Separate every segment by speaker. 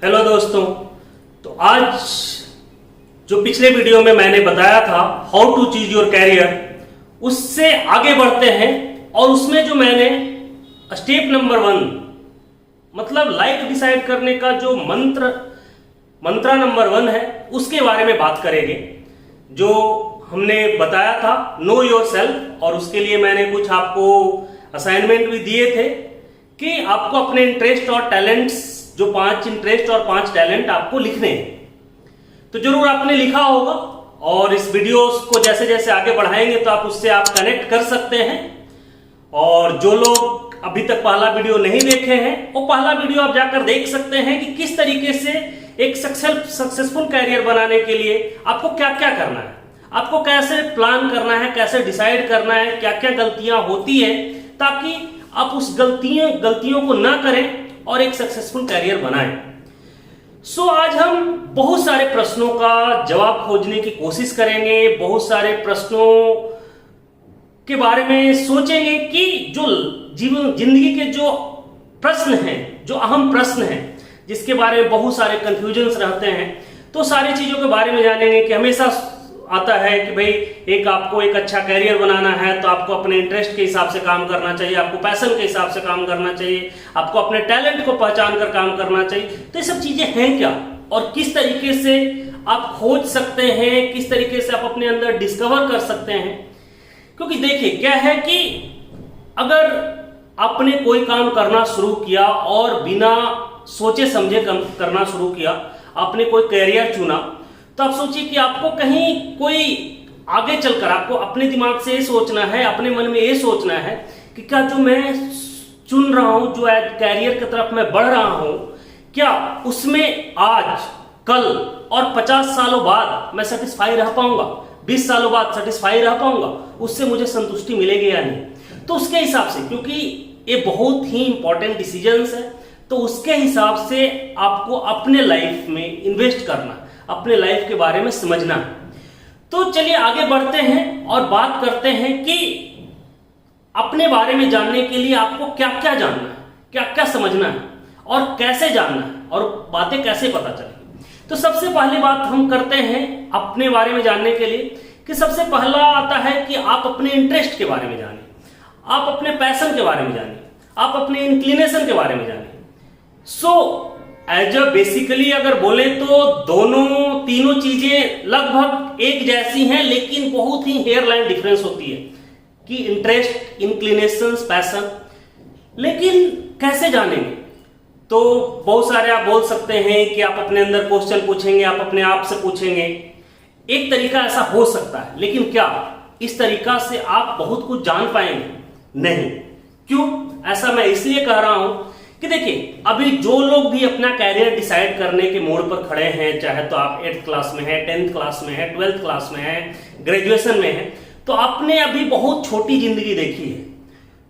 Speaker 1: Hello दोस्तों। तो आज जो पिछले वीडियो में मैंने बताया था how to choose your career, उससे आगे बढ़ते हैं और उसमें जो मैंने स्टेप नंबर 1 मतलब लाइफ डिसाइड करने का जो मंत्रा नंबर 1 है उसके बारे में बात करेंगे। जो हमने बताया था नो योर सेल्फ, और उसके लिए मैंने कुछ आपको असाइनमेंट भी दिए थे कि आपको अपने इंटरेस्ट और टैलेंट्स, जो 5 इंटरेस्ट और 5 टैलेंट आपको लिखने हैं। तो जरूर आपने लिखा होगा और इस वीडियो को जैसे जैसे आगे बढ़ाएंगे तो आप उससे कनेक्ट कर सकते हैं। और जो लोग अभी तक पहला वीडियो नहीं देखे हैं वो पहला वीडियो आप जाकर देख सकते हैं कि किस तरीके से एक सक्सेसफुल कैरियर बनाने के लिए आपको क्या क्या करना है, आपको कैसे प्लान करना है, कैसे डिसाइड करना है, क्या क्या गलतियां होती है, ताकि आप उस गलतियों को ना करें और एक सक्सेसफुल कैरियर बनाएं। आज हम बहुत सारे प्रश्नों का जवाब खोजने की कोशिश करेंगे, बहुत सारे प्रश्नों के बारे में सोचेंगे कि जो जिंदगी के जो प्रश्न हैं, जो अहम प्रश्न हैं, जिसके बारे में बहुत सारे कंफ्यूजन्स रहते हैं, तो सारी चीजों के बारे में जानेंगे। कि हमेशा आता है कि भाई आपको एक अच्छा कैरियर बनाना है तो आपको अपने इंटरेस्ट के हिसाब से काम करना चाहिए, आपको पैशन के हिसाब से काम करना चाहिए, आपको अपने टैलेंट को पहचान कर काम करना चाहिए। तो ये सब चीजें हैं क्या और किस तरीके से आप खोज सकते हैं, किस तरीके से आप अपने अंदर डिस्कवर कर सकते हैं। क्योंकि देखिए क्या है कि अगर आपने कोई काम करना शुरू किया और बिना सोचे समझे करना शुरू किया, आपने कोई कैरियर चुना, तो आप सोचिए कि आपको कहीं कोई आगे चलकर आपको अपने दिमाग से ये सोचना है, अपने मन में ये सोचना है कि क्या जो मैं चुन रहा हूं, जो कैरियर की तरफ मैं बढ़ रहा हूं, क्या उसमें आज, कल और 50 सालों बाद मैं सेटिस्फाई रह पाऊंगा, 20 सालों बाद सेटिस्फाई रह पाऊंगा, उससे मुझे संतुष्टि मिलेगी या नहीं। तो उसके हिसाब से, क्योंकि ये बहुत ही इंपॉर्टेंट डिसीजंस है, तो उसके हिसाब से आपको अपने लाइफ में इन्वेस्ट करना, अपने लाइफ के बारे में समझना है। तो चलिए आगे बढ़ते हैं और बात करते हैं कि अपने बारे में जानने के लिए आपको क्या क्या जानना है, क्या क्या समझना है और कैसे जानना है और बातें कैसे पता चलेगी। तो सबसे पहली बात हम करते हैं अपने बारे में जानने के लिए कि सबसे पहला आता है कि आप अपने इंटरेस्ट के बारे में जानिए, आप अपने पैशन के बारे में जानिए, आप अपने इंक्लिनेशन के बारे में जानिए। एज अ बेसिकली अगर बोले तो तीनों चीजें लगभग एक जैसी हैं, लेकिन बहुत ही हेयरलाइन डिफरेंस होती है कि इंटरेस्ट, इंक्लिनेशंस, पैशन। लेकिन कैसे जानेंगे? तो बहुत सारे आप बोल सकते हैं कि आप अपने अंदर क्वेश्चन पूछेंगे, आप अपने आप से पूछेंगे। एक तरीका ऐसा हो सकता है, लेकिन क्या इस तरीका से आप बहुत कुछ जान पाएंगे? नहीं। क्यों ऐसा मैं इसलिए कह रहा हूं कि देखिए अभी जो लोग भी अपना कैरियर डिसाइड करने के मोड़ पर खड़े हैं, चाहे तो आप 8th क्लास में है, 10th क्लास में है, 12th क्लास में है, ग्रेजुएशन में है, तो आपने अभी बहुत छोटी जिंदगी देखी है।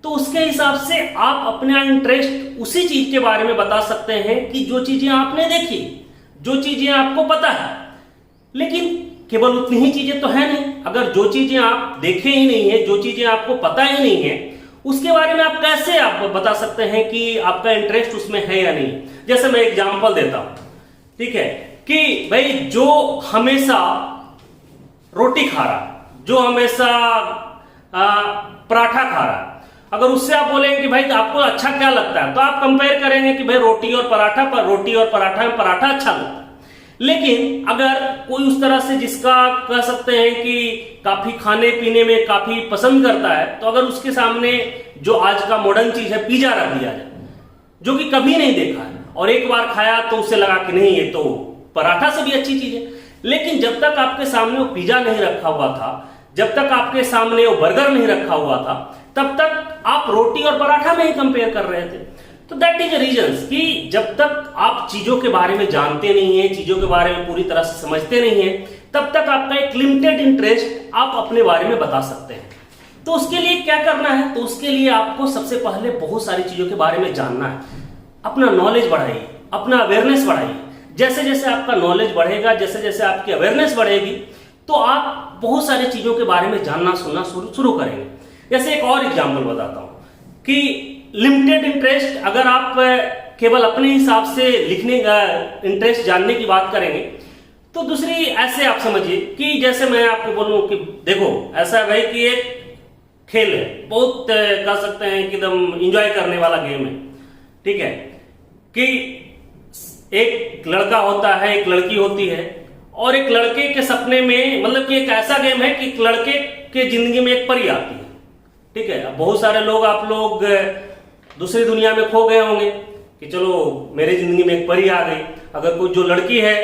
Speaker 1: तो उसके हिसाब से आप अपना इंटरेस्ट उसी चीज के बारे में बता सकते हैं कि जो चीजें आपने देखी, जो चीजें आपको पता है। लेकिन केवल उतनी ही चीजें तो है नहीं। अगर जो चीजें आप देखे ही नहीं है, जो चीजें आपको पता ही नहीं है, उसके बारे में आप कैसे बता सकते हैं कि आपका इंटरेस्ट उसमें है या नहीं। जैसे मैं एग्जांपल देता हूं, ठीक है, कि भाई जो हमेशा रोटी खा रहा, जो हमेशा पराठा खा रहा, अगर उससे आप बोलेंगे कि भाई आपको अच्छा क्या लगता है, तो आप कंपेयर करेंगे कि भाई रोटी और पराठा में पराठा अच्छा लगता है। लेकिन अगर कोई उस तरह से जिसका कह सकते हैं कि काफी खाने पीने में काफी पसंद करता है, तो अगर उसके सामने जो आज का मॉडर्न चीज है पिज्जा रख दिया जाए, जो कि कभी नहीं देखा है और एक बार खाया तो उसे लगा कि नहीं ये तो पराठा से भी अच्छी चीज है। लेकिन जब तक आपके सामने वो पिज्जा नहीं रखा हुआ था, जब तक आपके सामने वो बर्गर नहीं रखा हुआ था, तब तक आप रोटी और पराठा में ही कंपेयर कर रहे थे। तो दैट इज रीजंस कि जब तक आप चीजों के बारे में जानते नहीं है, चीजों के बारे में पूरी तरह से समझते नहीं है, तब तक आपका एक लिमिटेड इंटरेस्ट आप अपने बारे में बता सकते हैं। तो उसके लिए क्या करना है? तो उसके लिए आपको सबसे पहले बहुत सारी चीजों के बारे में जानना है। अपना नॉलेज बढ़ाइए, अपना अवेयरनेस बढ़ाइए। जैसे जैसे आपका नॉलेज बढ़ेगा, जैसे जैसे आपकी अवेयरनेस बढ़ेगी, तो आप बहुत सारी चीजों के बारे में जानना सुनना शुरू करेंगे। जैसे एक और एग्जाम्पल बताता हूं कि लिमिटेड इंटरेस्ट, अगर आप केवल अपने हिसाब से लिखने का इंटरेस्ट जानने की बात करेंगे, तो दूसरी ऐसे आप समझिए कि जैसे मैं आपको बोलूं कि देखो ऐसा है भाई कि एक खेल है, बहुत कह सकते हैं कि एकदम एंजॉय करने वाला गेम है, ठीक है, कि एक लड़का होता है, एक लड़की होती है, और एक लड़के के सपने में, मतलब कि एक ऐसा गेम है कि लड़के के जिंदगी में एक परी आती है, ठीक है। अब बहुत सारे लोग, आप लोग दूसरी दुनिया में खो गए होंगे कि चलो मेरे जिंदगी में एक परी आ गई। अगर कोई जो लड़की है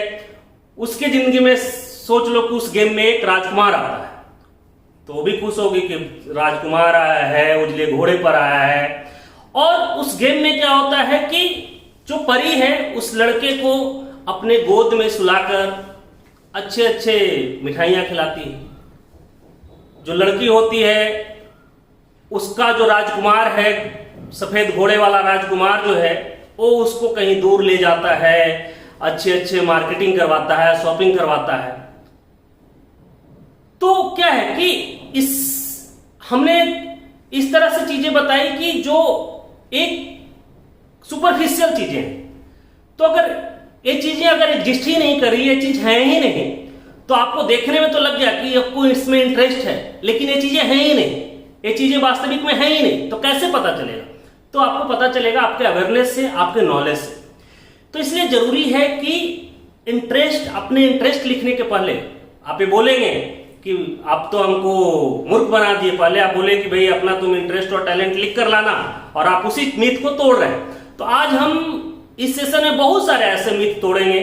Speaker 1: उसके जिंदगी में सोच लो कि उस गेम में एक राजकुमार आता है, तो वो भी खुश होगी कि राजकुमार आया है, उजले घोड़े पर आया है। और उस गेम में क्या होता है कि जो परी है उस लड़के को अपने गोद में सुलाकर अच्छे अच्छे मिठाइयां खिलाती है। जो लड़की होती है उसका जो राजकुमार है, सफेद घोड़े वाला राजकुमार जो है, वो उसको कहीं दूर ले जाता है, अच्छे अच्छे मार्केटिंग करवाता है, शॉपिंग करवाता है। तो क्या है कि हमने इस तरह से चीजें बताई कि जो एक सुपरफिशियल चीजें हैं, तो अगर ये चीजें अगर एग्जिस्ट ही नहीं करी, ये चीज है ही नहीं, तो आपको देखने में तो लग गया कि आपको इसमें इंटरेस्ट है, लेकिन ये चीजें हैं ही नहीं, ये चीजें वास्तविक में है ही नहीं, तो कैसे पता चलेगा? तो आपको पता चलेगा आपके अवेयरनेस से, आपके नॉलेज से। तो इसलिए जरूरी है कि इंटरेस्ट, अपने इंटरेस्ट लिखने के पहले आप ये बोलेंगे कि आप तो हमको मूर्ख बना दिए, पहले आप बोले कि भाई अपना तुम इंटरेस्ट और टैलेंट लिख कर लाना, और आप उसी मिथ को तोड़ रहे हैं। तो आज हम इस सेशन में बहुत सारे ऐसे मिथ तोड़ेंगे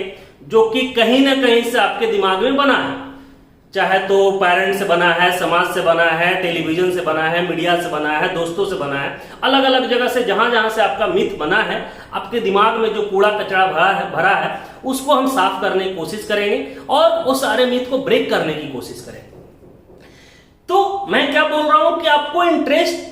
Speaker 1: जो कि कहीं ना कहीं से आपके दिमाग में बना है, चाहे तो पेरेंट्स से बना है, समाज से बना है, टेलीविजन से बना है, मीडिया से बना है, दोस्तों से बना है, अलग अलग जगह से जहां जहां से आपका मिथ बना है, आपके दिमाग में जो कूड़ा कचरा भरा है उसको हम साफ करने की कोशिश करेंगे और वो सारे मिथ को ब्रेक करने की कोशिश करेंगे। तो मैं क्या बोल रहा हूं कि आपको इंटरेस्ट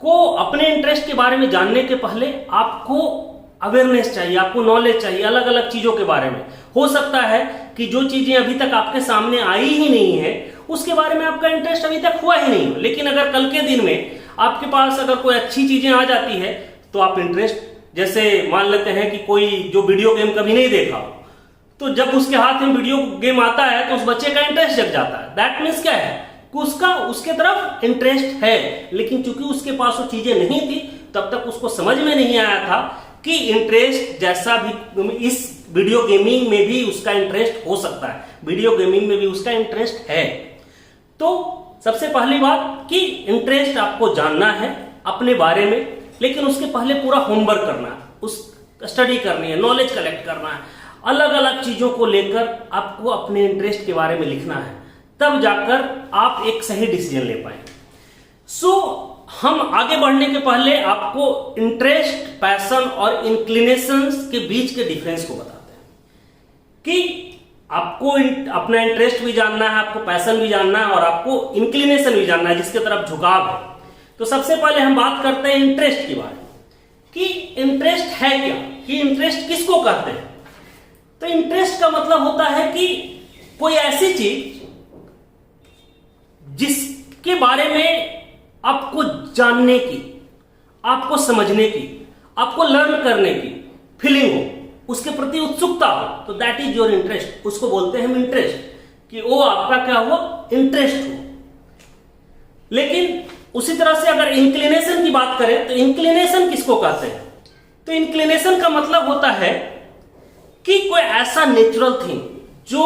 Speaker 1: को, अपने इंटरेस्ट के बारे में जानने के पहले आपको अवेयरनेस चाहिए, आपको नॉलेज चाहिए अलग अलग चीजों के बारे में। हो सकता है कि जो चीजें अभी तक आपके सामने आई ही नहीं है उसके बारे में आपका इंटरेस्ट अभी तक हुआ ही नहीं हो, लेकिन अगर कल के दिन में आपके पास अगर कोई अच्छी चीजें आ जाती है तो आप इंटरेस्ट, जैसे मान लेते हैं कि कोई जो वीडियो गेम कभी नहीं देखा, तो जब उसके हाथ में वीडियो गेम आता है तो उस बच्चे का इंटरेस्ट जग जाता है। दैट मीन्स क्या है कि उसका उसके तरफ इंटरेस्ट है, लेकिन चूंकि उसके पास वो चीजें नहीं थी तब तक उसको समझ में नहीं आया था कि इंटरेस्ट जैसा भी इस वीडियो गेमिंग में भी उसका इंटरेस्ट हो सकता है, वीडियो गेमिंग में भी उसका इंटरेस्ट है। तो सबसे पहली बात कि इंटरेस्ट आपको जानना है अपने बारे में, लेकिन उसके पहले पूरा होमवर्क करना है, उस स्टडी करनी है, नॉलेज कलेक्ट करना है, अलग अलग चीजों को लेकर आपको अपने इंटरेस्ट के बारे में लिखना है, तब जाकर आप एक सही डिसीजन ले पाएंगे। हम आगे बढ़ने के पहले आपको इंटरेस्ट, पैशन और इंक्लिनेशंस के बीच के डिफरेंस को बताते हैं कि आपको अपना इंटरेस्ट भी जानना है, आपको पैशन भी जानना है और आपको इंक्लिनेशन भी जानना है, जिसके तरफ झुकाव है। तो सबसे पहले हम बात करते हैं इंटरेस्ट के बारे में कि इंटरेस्ट है क्या, कि इंटरेस्ट किसको कहते हैं। तो इंटरेस्ट का मतलब होता है कि कोई ऐसी चीज जिसके बारे में आपको जानने की, आपको समझने की, आपको लर्न करने की फीलिंग हो, उसके प्रति उत्सुकता हो, तो दैट इज योर इंटरेस्ट। उसको बोलते हैं हम इंटरेस्ट, कि वो आपका क्या हुआ, इंटरेस्ट हो। लेकिन उसी तरह से अगर इंक्लिनेशन की बात करें तो इंक्लिनेशन किसको कहते हैं? तो इंक्लिनेशन का मतलब होता है कि कोई ऐसा नेचुरल थिंग जो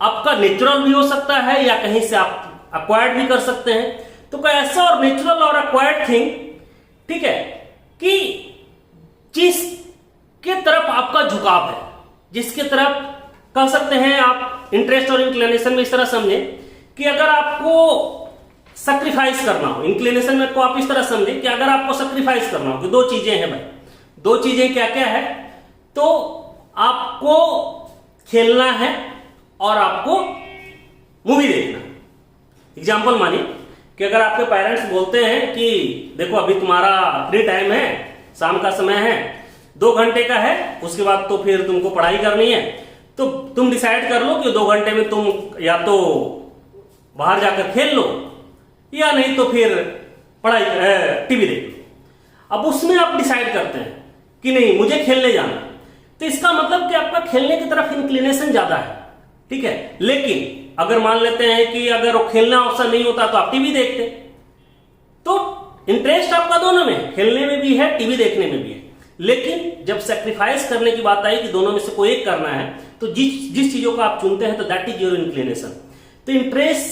Speaker 1: आपका नेचुरल भी हो सकता है या कहीं से आप अक्वायर्ड भी कर सकते हैं। तो कोई ऐसा और नेचुरल और अक्वायर्ड थिंग, ठीक है, कि जिसके तरफ आपका झुकाव है, जिसके तरफ कह सकते हैं आप इंटरेस्ट और इंक्लिनेशन में इस तरह समझे कि अगर आपको सैक्रिफाइस करना हो, इंक्लिनेशन में को आप इस तरह समझे कि अगर आपको सैक्रिफाइस करना हो कि दो चीजें हैं भाई, दो चीजें क्या क्या है, तो आपको खेलना है और आपको मूवी देखना है। एग्जाम्पल मानिए कि अगर आपके पेरेंट्स बोलते हैं कि देखो अभी तुम्हारा फ्री टाइम है, शाम का समय है, 2 घंटे का है, उसके बाद तो फिर तुमको पढ़ाई करनी है, तो तुम डिसाइड कर लो कि 2 घंटे में तुम या तो बाहर जाकर खेल लो या नहीं तो फिर पढ़ाई टीवी देख लो। अब उसमें आप डिसाइड करते हैं कि नहीं मुझे खेलने जाना, तो इसका मतलब कि आपका खेलने की तरफ इंक्लिनेशन ज्यादा है, ठीक है। लेकिन अगर मान लेते हैं कि अगर वो खेलना अवसर नहीं होता तो आप टीवी देखते, तो इंटरेस्ट आपका दोनों में, खेलने में भी है, टीवी देखने में भी है। लेकिन जब सेक्रीफाइस करने की बात आई कि दोनों में से कोई एक करना है, तो जिस चीजों को आप चुनते हैं तो दैट इज योर इंक्लिनेशन। तो इंटरेस्ट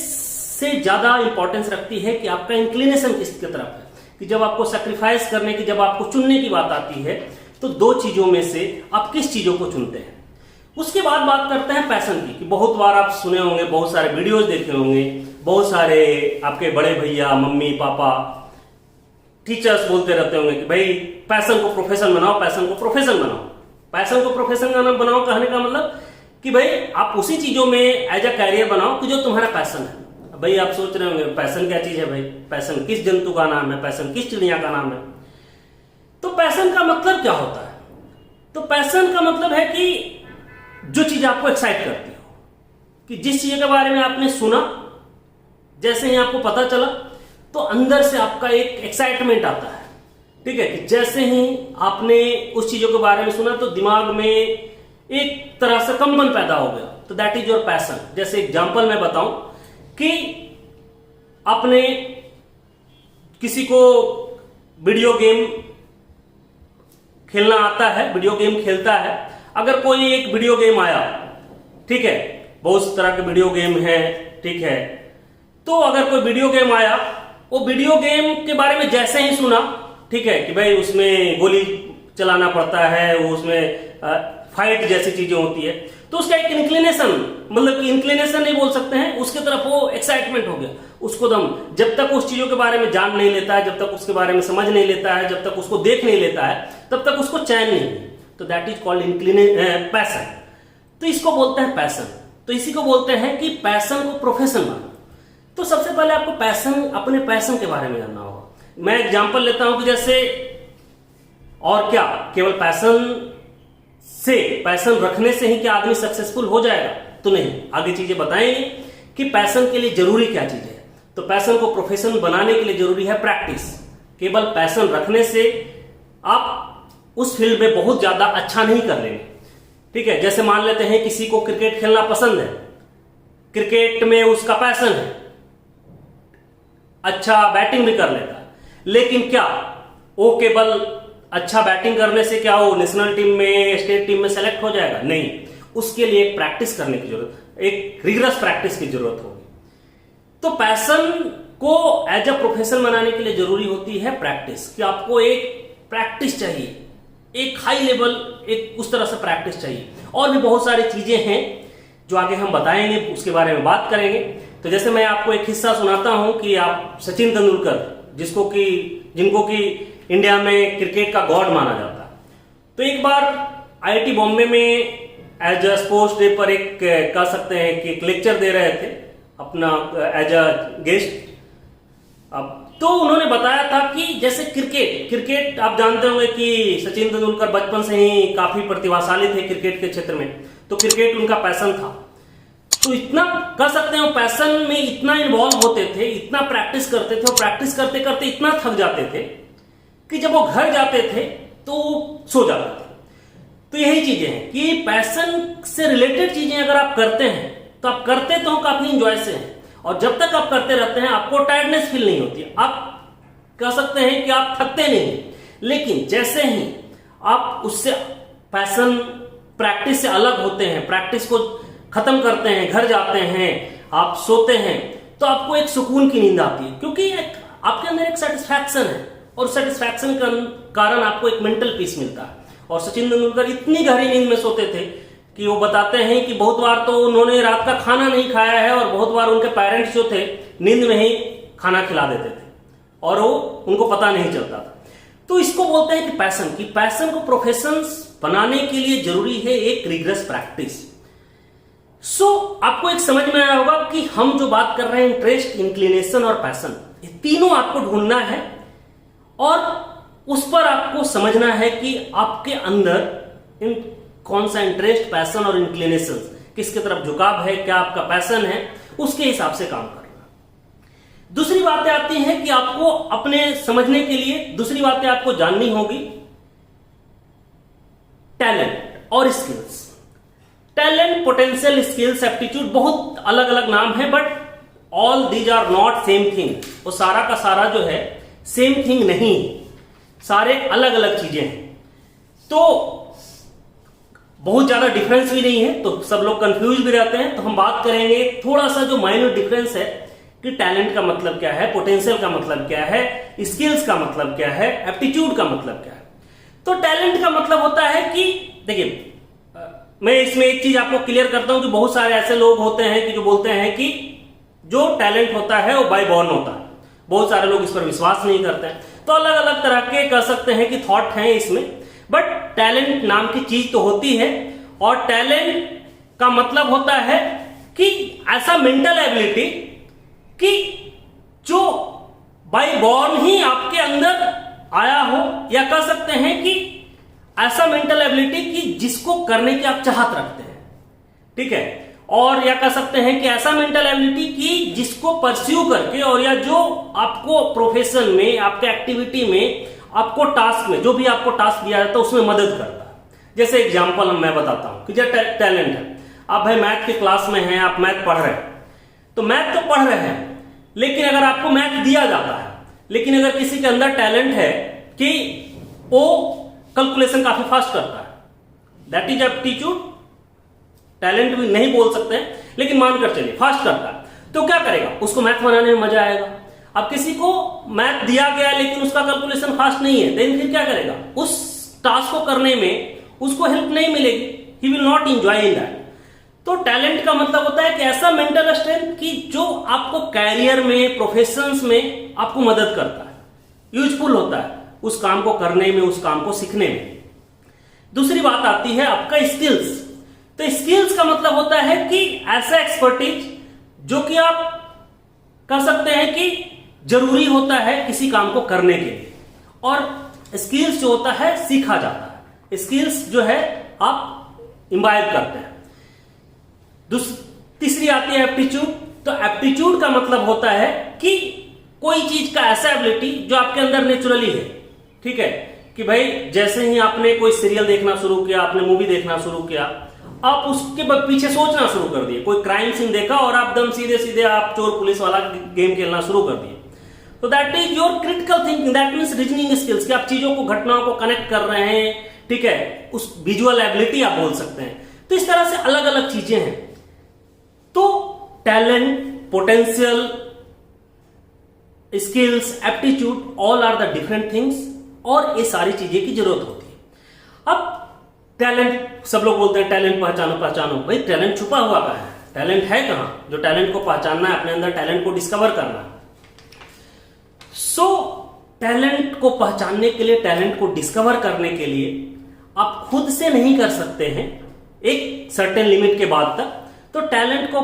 Speaker 1: से ज्यादा इंपॉर्टेंस रखती है कि आपका इंक्लिनेशन किसकी तरफ है, कि जब आपको सेक्रीफाइस करने की, जब आपको चुनने की बात आती है, तो दो चीजों में से आप किस चीजों को चुनते हैं। उसके बाद बात करते हैं पैशन की, कि बहुत बार आप सुने होंगे, बहुत सारे वीडियोस देखे होंगे, बहुत सारे आपके बड़े भैया, मम्मी पापा, टीचर्स बोलते रहते होंगे कि भाई पैशन को प्रोफेशन बनाओ, पैशन को प्रोफेशन बनाओ। पैशन को प्रोफेशन बनाओ कहने का मतलब कि भाई आप उसी चीजों में एज अ कैरियर बनाओ कि जो तुम्हारा पैशन है। भाई आप सोच रहे होंगे पैशन क्या चीज है, भाई पैशन किस जंतु का नाम है, पैशन किस चिड़िया का नाम है। तो पैशन का मतलब क्या होता है? तो पैशन का मतलब है कि जो चीज आपको एक्साइट करती हो, कि जिस चीज के बारे में आपने सुना, जैसे ही आपको पता चला तो अंदर से आपका एक एक्साइटमेंट आता है, ठीक है। कि जैसे ही आपने उस चीजों के बारे में सुना तो दिमाग में एक तरह से कंपन पैदा हो गया, तो दैट इज योर पैशन। जैसे एग्जांपल मैं बताऊं कि आपने किसी को वीडियो गेम खेलना आता है, वीडियो गेम खेलता है, अगर कोई एक वीडियो गेम आया, ठीक है, बहुत तरह के वीडियो गेम है, ठीक है, तो अगर कोई वीडियो गेम आया, वो वीडियो गेम के बारे में जैसे ही सुना, ठीक है, कि भाई उसमें गोली चलाना पड़ता है, वो उसमें फाइट जैसी चीजें होती है, तो उसका एक इंक्लिनेशन, मतलब कि इंक्लिनेशन नहीं बोल सकते हैं, उसके तरफ वो एक्साइटमेंट हो गया उसको दम। जब तक उस चीजों के बारे में जान नहीं लेता है, जब तक उसके बारे में समझ नहीं लेता है, जब तक उसको देख नहीं लेता है, तब तक उसको चैन नहीं है। तो दैट इज कॉल्ड पैशन। तो इसको बोलते हैं पैशन। तो इसी को बोलते हैं कि पैशन को प्रोफेशन मानो। तो सबसे पहले आपको पैशन, अपने पैशन के बारे में जानना होगा। मैं एग्जांपल लेता हूं कि जैसे, और क्या केवल पैशन रखने से ही क्या आदमी सक्सेसफुल हो जाएगा? तो नहीं, आगे चीजें बताएंगे कि पैशन के लिए जरूरी क्या चीज है। तो पैशन को प्रोफेशन बनाने के लिए जरूरी है प्रैक्टिस। केवल पैशन रखने से आप उस फील्ड में बहुत ज्यादा अच्छा नहीं कर लेंगे, ठीक है। जैसे मान लेते हैं किसी को क्रिकेट खेलना पसंद है, क्रिकेट में उसका पैशन है, अच्छा बैटिंग भी कर लेता है, लेकिन क्या वो केवल अच्छा बैटिंग करने से क्या वो नेशनल टीम में, स्टेट टीम में सेलेक्ट हो जाएगा? नहीं, उसके लिए एक प्रैक्टिस करने की जरूरत, एक रिगरस प्रैक्टिस की जरूरत होगी। तो पैशन को एज अ प्रोफेशन बनाने के लिए जरूरी होती है प्रैक्टिस, कि आपको एक प्रैक्टिस चाहिए, एक हाई लेवल, एक उस तरह से प्रैक्टिस चाहिए। और भी बहुत सारी चीजें हैं जो आगे हम बताएंगे, उसके बारे में बात करेंगे। तो जैसे मैं आपको एक हिस्सा सुनाता हूं कि आप सचिन तेंदुलकर, जिनको कि इंडिया में क्रिकेट का गॉड माना जाता है, तो एक बार आईआईटी बॉम्बे में एज अ स्पोर्ट्स डे पर एक कह सकते हैं कि एक लेक्चर दे रहे थे अपना एज अ गेस्ट। अब तो उन्होंने बताया था कि जैसे क्रिकेट आप जानते होंगे कि सचिन तेंदुलकर बचपन से ही काफी प्रतिभाशाली थे क्रिकेट के क्षेत्र में, तो क्रिकेट उनका पैशन था। तो इतना कह सकते हैं पैशन में इतना इन्वॉल्व होते थे, इतना प्रैक्टिस करते थे, और प्रैक्टिस करते करते इतना थक जाते थे कि जब वो घर जाते थे तो सो जाते थे। तो यही चीजें हैं कि पैशन से रिलेटेड चीजें अगर आप करते हैं तो आप करते तो काफी इंजॉय से हैं, और जब तक आप करते रहते हैं आपको टायर्डनेस फील नहीं होती, आप कह सकते हैं कि आप थकते नहीं। लेकिन जैसे ही आप उससे पैशन प्रैक्टिस से अलग होते हैं, प्रैक्टिस को खत्म करते हैं, घर जाते हैं, आप सोते हैं, तो आपको एक सुकून की नींद आती है, क्योंकि आपके अंदर एक सेटिस्फैक्शन है, और सेटिस्फैक्शन के कारण आपको एक मेंटल पीस मिलता है। और सचिन तेंदुलकर इतनी गहरी नींद में सोते थे कि वो बताते हैं कि बहुत बार तो उन्होंने रात का खाना नहीं खाया है, और बहुत बार उनके पेरेंट्स जो थे नींद में ही खाना खिला देते थे, और वो उनको पता नहीं चलता था। तो इसको बोलते हैं कि पैशन को प्रोफेशन बनाने के लिए जरूरी है एक रिगरस प्रैक्टिस। आपको एक समझ में आया होगा कि हम जो बात कर रहे हैं इंटरेस्ट, इंक्लिनेशन और पैशन, ये तीनों आपको ढूंढना है, और उस पर आपको समझना है कि आपके अंदर कौन सा इंटरेस्ट, पैशन और इंक्लिनेशन, किसके तरफ झुकाव है, क्या आपका पैशन है, उसके हिसाब से काम करना। दूसरी बातें आती हैं कि आपको अपने समझने के लिए दूसरी बातें आपको जाननी होगी टैलेंट और skills. Talent, potential, skills, aptitude, बहुत अलग अलग नाम है, but all these are not same thing. वो सारा का सारा जो है सेम थिंग नहीं, सारे अलग अलग चीजें हैं। तो बहुत ज्यादा डिफरेंस भी नहीं है, तो सब लोग कंफ्यूज भी रहते हैं। तो हम बात करेंगे थोड़ा सा जो माइनर डिफरेंस है कि टैलेंट का मतलब क्या है, पोटेंशियल का मतलब क्या है, स्किल्स का मतलब क्या है, एप्टीट्यूड का मतलब क्या है। तो टैलेंट का मतलब होता है कि देखिए, मैं इसमें एक चीज आपको क्लियर करता हूं कि बहुत सारे ऐसे लोग होते हैं कि जो बोलते हैं कि जो टैलेंट होता है वो बाय बॉर्न होता है। बहुत सारे लोग इस पर विश्वास नहीं करते हैं। तो अलग अलग तरह के कह सकते हैं कि थॉट हैं इसमें, बट टैलेंट नाम की चीज तो होती है। और टैलेंट का मतलब होता है कि ऐसा मेंटल एबिलिटी कि जो बाय बॉर्न ही आपके अंदर आया हो, या कह सकते हैं कि ऐसा मेंटल एबिलिटी कि जिसको करने की आप चाहत रखते हैं, ठीक है। और या कह सकते हैं कि ऐसा मेंटल एबिलिटी कि जिसको परस्यू करके, और या जो आपको प्रोफेशन में, आपके एक्टिविटी में, आपको टास्क में, जो भी आपको टास्क दिया जाता है उसमें मदद करता है। जैसे एग्जांपल मैं बताता हूं कि जो टैलेंट है, आप भाई मैथ की क्लास में हैं, आप मैथ पढ़ रहे हैं, तो मैथ तो पढ़ रहे हैं, लेकिन अगर आपको मैथ दिया जाता है, लेकिन अगर किसी के अंदर टैलेंट है कि वो कैलकुलेशन काफी फास्ट करता है, दैट इज एप्टीट्यूड। टैलेंट भी नहीं बोल सकते हैं, लेकिन मानकर चलिए फास्ट करता है, तो क्या करेगा, उसको मैथ बनाने में मजा आएगा। अब किसी को मैथ दिया गया लेकिन उसका कैलकुलेशन फास्ट नहीं है, देन फिर क्या करेगा, उस टास्क को करने में उसको हेल्प नहीं मिलेगी, he will not enjoy in that. तो टैलेंट का मतलब होता है कि ऐसा मेंटल स्ट्रेंथ कि जो आपको कैरियर में, प्रोफेशंस में आपको मदद करता है, यूजफुल होता है उस काम को करने में, उस काम को सीखने में। दूसरी बात आती है आपका स्किल्स। तो स्किल्स का मतलब होता है कि ऐसा एक्सपर्टीज जो कि आप कह सकते हैं कि जरूरी होता है किसी काम को करने के लिए, और स्किल्स जो होता है सीखा जाता है। स्किल्स जो है आप इम्बाइब करते हैं। तीसरी आती है एप्टीट्यूड। तो एप्टीट्यूड का मतलब होता है कि कोई चीज का ऐसा एबिलिटी जो आपके अंदर नेचुरली है, ठीक है, कि भाई जैसे ही आपने कोई सीरियल देखना शुरू किया, आपने मूवी देखना शुरू किया, आप उसके पीछे सोचना शुरू कर दिए। कोई क्राइम सीन देखा और आप दम सीधे सीधे आप चोर पुलिस वाला गेम खेलना शुरू कर दिए। तो that is your critical thinking, that means reasoning skills, कि आप चीजों को, घटनाओं को कनेक्ट कर रहे हैं, ठीक है, उस विजुअल एबिलिटी आप बोल सकते हैं। तो इस तरह से अलग अलग चीजें हैं। तो talent, potential, skills, aptitude, all are the different things, और ये सारी चीजें की जरूरत होती है। अब टैलेंट, सब लोग बोलते हैं टैलेंट पहचानो पहचानो, भाई टैलेंट छुपा हुआ कहां है, टैलेंट है कहां, जो टैलेंट को पहचानना है, अपने अंदर टैलेंट को डिस्कवर करना है। सो टैलेंट को पहचानने के लिए, टैलेंट को डिस्कवर करने के लिए आप खुद से नहीं कर सकते हैं एक सर्टेन लिमिट के बाद तक। तो टैलेंट को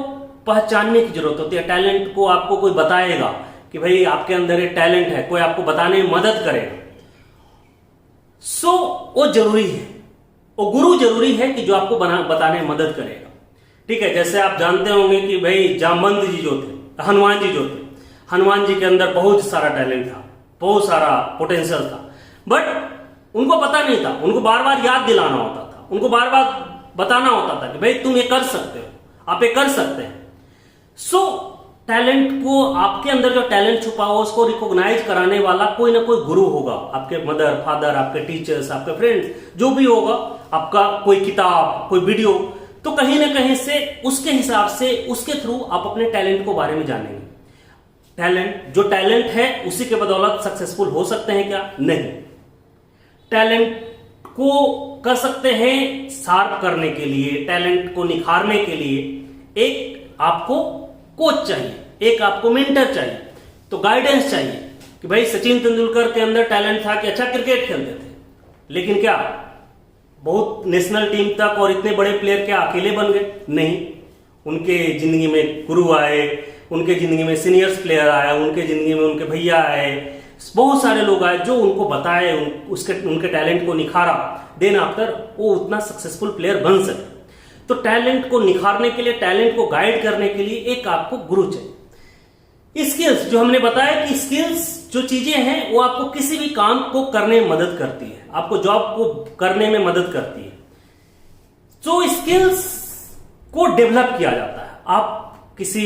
Speaker 1: पहचानने की जरूरत होती है। टैलेंट को आपको कोई बताएगा कि भाई आपके अंदर एक टैलेंट है, कोई आपको बताने में मदद करेगा, सो वो जरूरी है, वो गुरु जरूरी है कि जो आपको बताने में मदद करेगा, ठीक है। जैसे आप जानते होंगे कि भाई जामवंत जी जो थे, हनुमान जी जो थे, हनुमान जी के अंदर बहुत सारा टैलेंट था, बहुत सारा पोटेंशियल था, बट उनको पता नहीं था। उनको बार बार याद दिलाना होता था, उनको बार बार बताना होता था कि भाई तुम ये कर सकते हो, आप ये कर सकते हैं। सो टैलेंट को, आपके अंदर जो टैलेंट छुपा हो उसको रिकॉग्नाइज कराने वाला कोई ना कोई गुरु होगा, आपके मदर, फादर, आपके टीचर्स, आपके फ्रेंड्स, जो भी होगा, आपका कोई किताब, कोई वीडियो, तो कहीं ना कहीं से उसके हिसाब से, उसके थ्रू आप अपने टैलेंट को बारे में जानेंगे। टैलेंट, जो टैलेंट है उसी के बदौलत सक्सेसफुल हो सकते हैं क्या? नहीं। टैलेंट को कर सकते हैं शार्प करने के लिए, टैलेंट को निखारने के लिए एक आपको कोच चाहिए, एक आपको मेंटर चाहिए, तो गाइडेंस चाहिए। कि भाई सचिन तेंदुलकर के अंदर टैलेंट था कि अच्छा क्रिकेट खेलते थे, लेकिन क्या बहुत नेशनल टीम तक और इतने बड़े प्लेयर क्या अकेले बन गए? नहीं, उनके जिंदगी में गुरु आए, उनके जिंदगी में सीनियर्स प्लेयर आए, उनके जिंदगी में उनके भैया आए, बहुत सारे लोग आए जो उनको बताए, उनके टैलेंट को निखारा, देन आफ्टर वो उतना सक्सेसफुल प्लेयर बन सके। तो टैलेंट को निखारने के लिए, टैलेंट को गाइड करने के लिए एक आपको गुरु चाहिए। स्किल्स, जो हमने बताया कि स्किल्स जो चीजें हैं वो आपको किसी भी काम को करने में मदद करती है, आपको जॉब को करने में मदद करती है, तो स्किल्स को डेवलप किया जाता है। आप किसी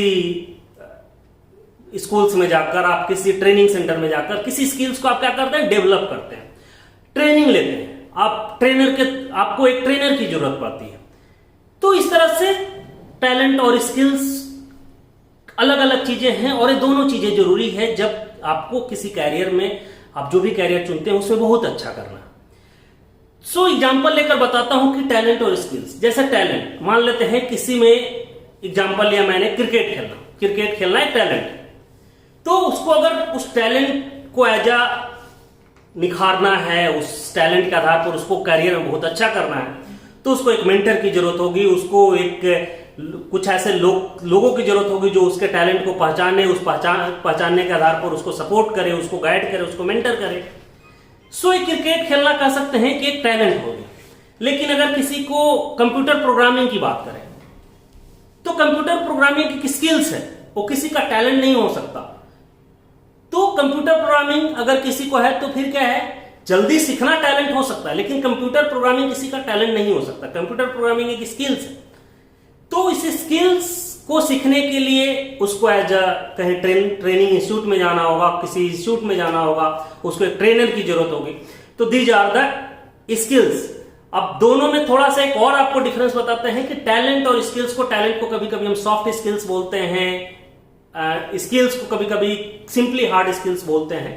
Speaker 1: स्कूल्स में जाकर, आप किसी ट्रेनिंग सेंटर में जाकर किसी स्किल्स को आप क्या करते हैं, डेवलप करते हैं, ट्रेनिंग लेते हैं। आपको एक ट्रेनर की जरूरत पड़ती है। तो इस तरह से टैलेंट और स्किल्स अलग अलग चीजें हैं, और ये दोनों चीजें जरूरी है जब आपको किसी कैरियर में, आप जो भी कैरियर चुनते हैं उसमें बहुत अच्छा करना। सो एग्जांपल लेकर बताता हूं कि टैलेंट और स्किल्स। जैसे टैलेंट मान लेते हैं, किसी में एग्जांपल लिया मैंने, क्रिकेट खेलना एक टैलेंट है। तो उसको अगर उस टैलेंट को एज अ निखारना है, उस टैलेंट के आधार पर उसको करियर में बहुत अच्छा करना है, तो उसको एक मेंटर की जरूरत होगी, उसको एक कुछ ऐसे लोगों की जरूरत होगी जो उसके टैलेंट को पहचाने, पहचानने के आधार पर उसको सपोर्ट करे, उसको गाइड करे, उसको मेंटर करे। सो एक क्रिकेट खेलना कह सकते हैं कि एक टैलेंट होगी। लेकिन अगर किसी को कंप्यूटर प्रोग्रामिंग की बात करें, तो कंप्यूटर प्रोग्रामिंग की स्किल्स है, वो किसी का टैलेंट नहीं हो सकता। तो कंप्यूटर प्रोग्रामिंग अगर किसी को है तो फिर क्या है, जल्दी सीखना टैलेंट हो सकता है, लेकिन कंप्यूटर प्रोग्रामिंग किसी का टैलेंट नहीं हो सकता। कंप्यूटर प्रोग्रामिंग एक स्किल्स है। तो इस स्किल्स को सीखने के लिए उसको एज अ कहीं ट्रेनिंग इंस्टीट्यूट में जाना होगा, किसी इंस्टीट्यूट में जाना होगा, उसको एक ट्रेनर की जरूरत होगी। तो दीज आर द स्किल्स। अब दोनों में थोड़ा सा एक और आपको डिफरेंस बताते हैं कि टैलेंट और स्किल्स को, टैलेंट को कभी कभी हम सॉफ्ट स्किल्स बोलते हैं, स्किल्स को कभी कभी सिंपली हार्ड स्किल्स बोलते हैं।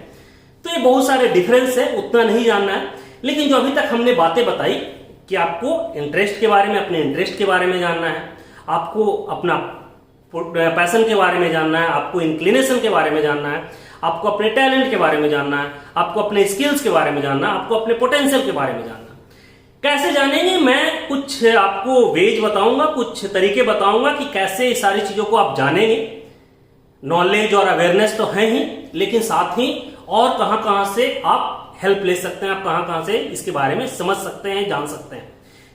Speaker 1: तो ये बहुत सारे डिफरेंस है, उतना नहीं जानना है। लेकिन जो अभी तक हमने बातें बताई कि आपको इंटरेस्ट के बारे में, अपने इंटरेस्ट के बारे में जानना है, आपको अपना पैशन के बारे में जानना है, आपको इंक्लिनेशन के बारे में जानना है, आपको अपने टैलेंट के बारे में जानना है, आपको अपने स्किल्स के बारे में जानना है, आपको अपने पोटेंशियल के बारे में जानना है। कैसे जानेंगे, मैं कुछ आपको वेज बताऊंगा, कुछ तरीके बताऊंगा कि कैसे इस सारी चीजों को आप जानेंगे। नॉलेज और अवेयरनेस तो है ही, लेकिन साथ ही और कहां कहां से आप हेल्प ले सकते हैं, आप कहां कहां से इसके बारे में समझ सकते हैं, जान सकते हैं,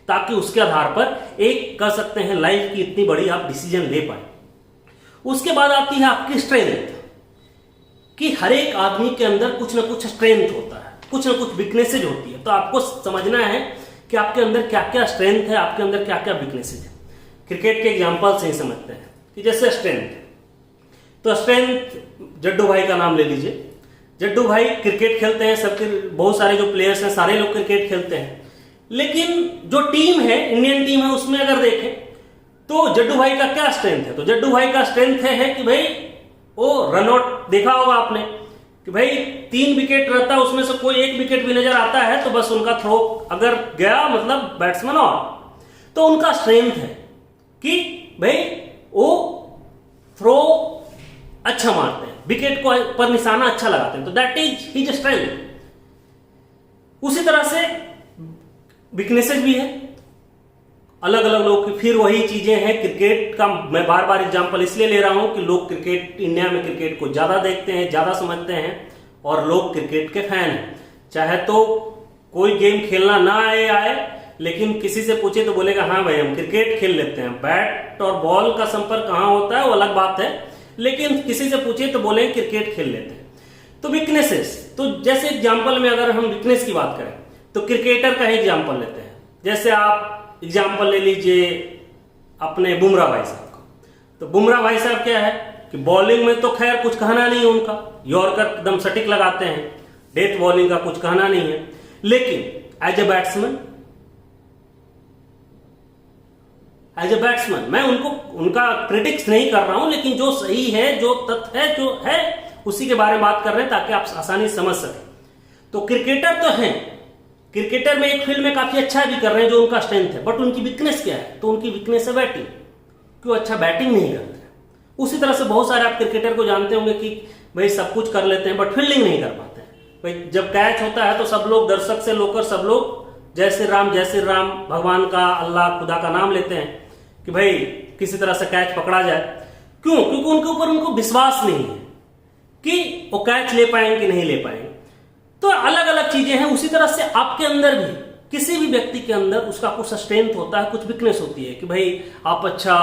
Speaker 1: ताकि उसके आधार पर एक कह सकते हैं लाइफ की इतनी बड़ी आप डिसीजन ले पाए। उसके बाद आती है आपकी स्ट्रेंथ, कि हर एक आदमी के अंदर कुछ ना कुछ स्ट्रेंथ होता है, कुछ ना कुछ वीकनेसेज होती है। तो आपको समझना है कि आपके अंदर क्या क्या स्ट्रेंथ है, आपके अंदर क्या क्या वीकनेसेज है। क्रिकेट के एग्जाम्पल से ही समझते हैं कि जैसे स्ट्रेंथ, तो स्ट्रेंथ जड्डू भाई का नाम ले लीजिए। जड्डू भाई क्रिकेट खेलते हैं, सबके बहुत सारे जो प्लेयर्स हैं सारे लोग क्रिकेट खेलते हैं, लेकिन जो टीम है, इंडियन टीम है, उसमें अगर देखें तो जड्डू भाई का क्या स्ट्रेंथ है, तो जड्डू भाई का स्ट्रेंथ है कि भाई वो रनआउट, देखा होगा आपने कि भाई 3 विकेट रहता है, उसमें से कोई 1 विकेट भी नजर आता है तो बस उनका थ्रो अगर गया मतलब बैट्समैन आउट। तो उनका स्ट्रेंथ है कि भाई वो थ्रो अच्छा मारते हैं, विकेट को पर निशाना अच्छा लगाते हैं, तो दैट इज हिज स्ट्रेंथ। उसी तरह से वीकनेसेस भी है अलग अलग लोग की। फिर वही चीजें हैं, क्रिकेट का मैं बार बार एग्जांपल इसलिए ले रहा हूं कि लोग क्रिकेट, इंडिया में क्रिकेट को ज्यादा देखते हैं, ज्यादा समझते हैं, और लोग क्रिकेट के फैन हैं। चाहे तो कोई गेम खेलना ना आए, लेकिन किसी से पूछे तो बोलेगा हाँ भाई हम क्रिकेट खेल लेते हैं। बैट और बॉल का संपर्क कहां होता है वो अलग बात है, लेकिन किसी से पूछे तो बोले क्रिकेट खेल लेते हैं। तो वीकनेसेस, तो जैसे एग्जांपल में अगर हम वीकनेस की बात करें तो क्रिकेटर का ही एग्जांपल लेते हैं। जैसे आप एग्जांपल ले लीजिए अपने बुमराह भाई साहब का। तो बुमराह भाई साहब क्या है कि बॉलिंग में तो खैर कुछ कहना नहीं है उनका, यॉर्कर एकदम सटीक लगाते हैं, डेथ बॉलिंग का कुछ कहना नहीं है। लेकिन एज ए बैट्समैन मैं उनका क्रिटिक्स नहीं कर रहा हूं, लेकिन जो सही है, जो तथ्य है, जो है उसी के बारे में बात कर रहे हैं ताकि आप आसानी से समझ सकें। तो क्रिकेटर तो हैं, क्रिकेटर में एक फील्ड में काफी अच्छा भी कर रहे हैं जो उनका स्ट्रेंथ है, बट उनकी वीकनेस क्या है, तो उनकी वीकनेस है बैटिंग, क्यों अच्छा बैटिंग नहीं करते। उसी तरह से बहुत सारे आप क्रिकेटर को जानते होंगे कि भाई सब कुछ कर लेते हैं बट फील्डिंग नहीं कर पाते हैं। भाई जब कैच होता है तो सब लोग, दर्शक से लेकर सब लोग जय श्री राम भगवान का, अल्लाह, खुदा का नाम लेते हैं कि भाई किसी तरह से कैच पकड़ा जाए। क्यों? क्योंकि उनके ऊपर उनको विश्वास नहीं है कि वो कैच ले पाएंगे कि नहीं ले पाएंगे। तो अलग अलग चीजें हैं। उसी तरह से आपके अंदर भी, किसी भी व्यक्ति के अंदर उसका कुछ स्ट्रेंथ होता है, कुछ वीकनेस होती है कि भाई आप अच्छा,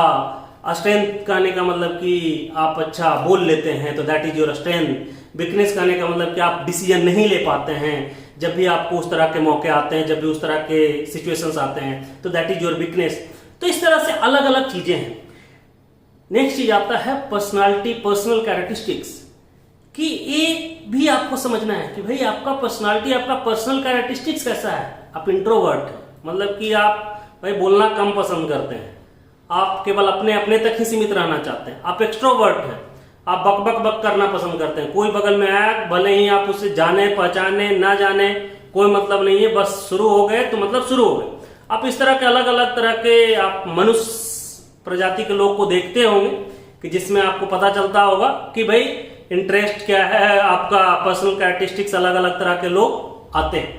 Speaker 1: स्ट्रेंथ कहने का मतलब कि आप अच्छा बोल लेते हैं तो that is your strength. Weakness कहने का मतलब कि आप डिसीजन नहीं ले पाते हैं, जब भी आपको उस तरह के मौके आते हैं, जब भी उस तरह के सिचुएशंस आते हैं, तो दैट इज योर वीकनेस। तो इस तरह से अलग अलग चीजें हैं। नेक्स्ट चीज आता है पर्सनालिटी, पर्सनल कैरेक्टरिस्टिक्स, कि ये भी आपको समझना है कि भाई आपका पर्सनालिटी, आपका पर्सनल कैरेक्टरिस्टिक्स कैसा है। आप इंट्रोवर्ट हैं, मतलब कि आप भाई बोलना कम पसंद करते हैं, आप केवल अपने अपने तक ही सीमित रहना चाहते हैं। आप एक्सट्रोवर्ट हैं, आप बक बक बक करना पसंद करते हैं, कोई बगल में आया भले ही आप उसे जाने पहचाने ना जाने कोई मतलब नहीं है, बस शुरू हो गए तो मतलब शुरू हो गए। आप इस तरह के अलग अलग तरह के आप मनुष्य प्रजाति के लोग को देखते होंगे कि जिसमें आपको पता चलता होगा कि भाई इंटरेस्ट क्या है, आपका पर्सनल कैरेक्टरिस्टिक्स, अलग अलग तरह के लोग आते हैं।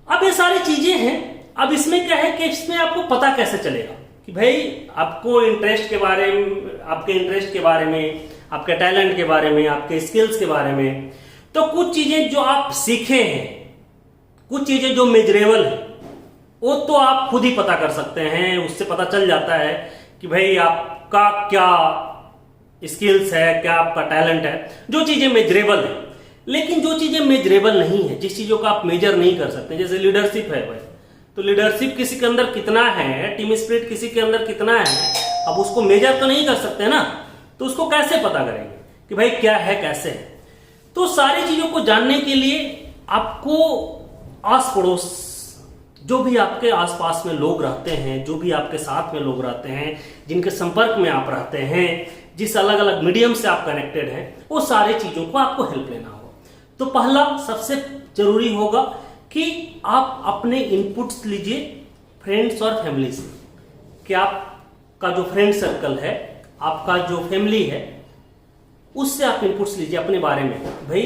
Speaker 1: अब ये सारी चीजें हैं। अब इसमें क्या है कि इसमें आपको पता कैसे चलेगा कि भाई आपको इंटरेस्ट के बारे में, आपके इंटरेस्ट के बारे में, आपके टैलेंट के बारे में, आपके स्किल्स के बारे में। तो कुछ चीजें जो आप सीखे हैं, कुछ चीजें जो मेजरेबल है, वो तो आप खुद ही पता कर सकते हैं। उससे पता चल जाता है कि भाई आपका क्या स्किल्स है, क्या आपका टैलेंट है, जो चीजें मेजरेबल है। लेकिन जो चीजें मेजरेबल नहीं है, जिस चीजों को आप मेजर नहीं कर सकते, जैसे लीडरशिप है भाई, तो लीडरशिप किसी के अंदर कितना है, टीम स्पिरिट किसी के अंदर कितना है, अब उसको मेजर तो नहीं कर सकते ना, तो उसको कैसे पता करेंगे कि भाई क्या है, कैसे है। तो सारी चीजों को जानने के लिए आपको आस पड़ोस, जो भी आपके आसपास में लोग रहते हैं, जो भी आपके साथ में लोग रहते हैं, जिनके संपर्क में आप रहते हैं, जिस अलग अलग मीडियम से आप कनेक्टेड हैं, वो सारी चीजों को आपको हेल्प लेना होगा। तो पहला सबसे जरूरी होगा कि आप अपने इनपुट्स लीजिए फ्रेंड्स और फैमिली से, कि आपका जो फ्रेंड सर्कल है, आपका जो फैमिली है, उससे आप इनपुट्स लीजिए अपने बारे में। भाई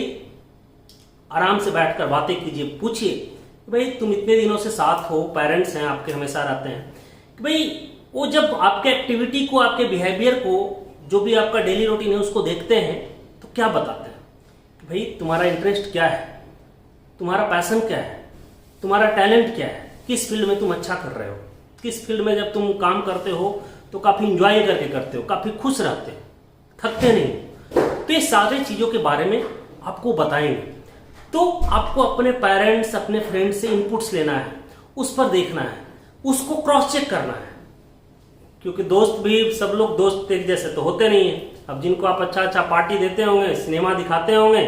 Speaker 1: आराम से बैठकर बातें कीजिए, पूछिए भाई तुम इतने दिनों से साथ हो, पेरेंट्स हैं आपके, हमेशा रहते हैं, कि भाई वो जब आपके एक्टिविटी को, आपके बिहेवियर को, जो भी आपका डेली रूटीन है उसको देखते हैं, तो क्या बताते हैं कि भाई तुम्हारा इंटरेस्ट क्या है, तुम्हारा पैशन क्या है, तुम्हारा टैलेंट क्या है, किस फील्ड में तुम अच्छा कर रहे हो, किस फील्ड में जब तुम काम करते हो तो काफी इंजॉय करके करते हो, काफी खुश रहते हो, थकते नहीं। तो ये सारी चीजों के बारे में आपको बताएंगे। तो आपको अपने पेरेंट्स, अपने फ्रेंड्स से इनपुट्स लेना है, उस पर देखना है, उसको क्रॉस चेक करना है, क्योंकि दोस्त भी सब लोग दोस्त एक जैसे तो होते नहीं है। अब जिनको आप अच्छा अच्छा पार्टी देते होंगे, सिनेमा दिखाते होंगे,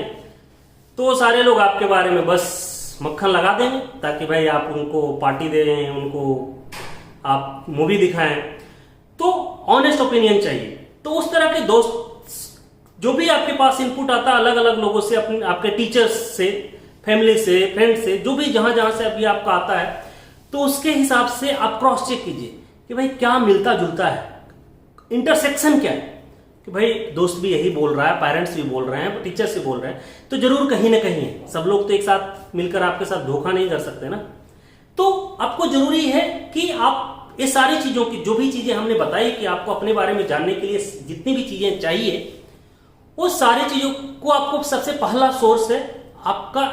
Speaker 1: तो सारे लोग आपके बारे में बस मक्खन लगा देंगे ताकि भाई आप उनको पार्टी दें, उनको आप मूवी दिखाएं। तो ऑनेस्ट ओपिनियन चाहिए। तो उस तरह के दोस्त, जो भी आपके पास इनपुट आता है अलग अलग लोगों से, अपने आपके टीचर्स से, फैमिली से, फ्रेंड से, जो भी जहां जहां से अभी आपका आता है, तो उसके हिसाब से आप क्रॉस चेक कीजिए कि भाई क्या मिलता जुलता है, इंटरसेक्शन क्या है, कि भाई दोस्त भी यही बोल रहा है, पेरेंट्स भी बोल रहे हैं, टीचर्स भी बोल रहे हैं, तो जरूर कहीं ना कहीं है। सब लोग तो एक साथ मिलकर आपके साथ धोखा नहीं कर सकते ना। तो आपको जरूरी है कि आप ये सारी चीजों की, जो भी चीजें हमने बताई कि आपको अपने बारे में जानने के लिए जितनी भी चीजें चाहिए, वो सारी चीजों को आपको सबसे पहला सोर्स है आपका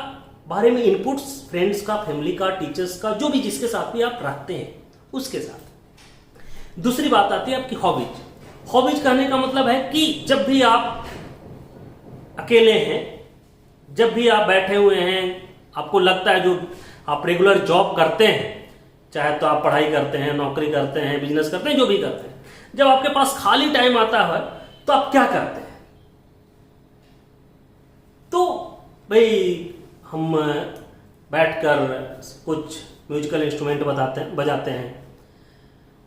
Speaker 1: बारे में इनपुट्स, फ्रेंड्स का, फैमिली का, टीचर्स का, जो भी जिसके साथ भी आप रहते हैं उसके साथ। दूसरी बात आती है आपकी हॉबीज। हॉबीज कहने का मतलब है कि जब भी आप अकेले हैं, जब भी आप बैठे हुए हैं, आपको लगता है जो आप रेगुलर जॉब करते हैं, चाहे तो आप पढ़ाई करते हैं, नौकरी करते हैं, बिजनेस करते हैं, जो भी करते हैं, जब आपके पास खाली टाइम आता है तो आप क्या करते हैं? तो भाई हम बैठकर कुछ म्यूजिकल इंस्ट्रूमेंट बजाते हैं,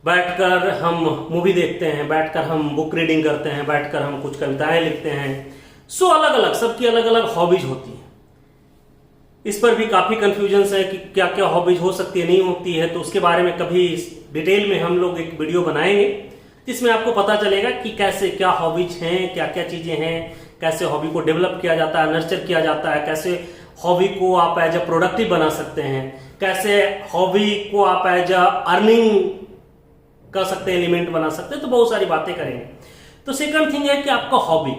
Speaker 1: बैठकर हम मूवी देखते हैं, बैठकर हम बुक रीडिंग करते हैं, बैठकर हम कुछ कविताएं लिखते हैं। सो अलग अलग, सबकी अलग अलग हॉबीज होती हैं। इस पर भी काफी कंफ्यूजन है कि क्या क्या हॉबीज हो सकती है, नहीं होती है। तो उसके बारे में कभी डिटेल में हम लोग एक वीडियो बनाएंगे जिसमें आपको पता चलेगा कि कैसे क्या हॉबीज हैं, क्या क्या चीजें हैं, कैसे हॉबी को डेवलप किया जाता है, नर्चर किया जाता है, कैसे हॉबी को आप एज अ प्रोडक्टिव बना सकते हैं, कैसे हॉबी को आप एज अ अर्निंग कर सकते हैं, एलिमेंट बना सकते हैं। तो बहुत सारी बातें करेंगे। तो सेकंड थिंग है कि आपका हॉबी,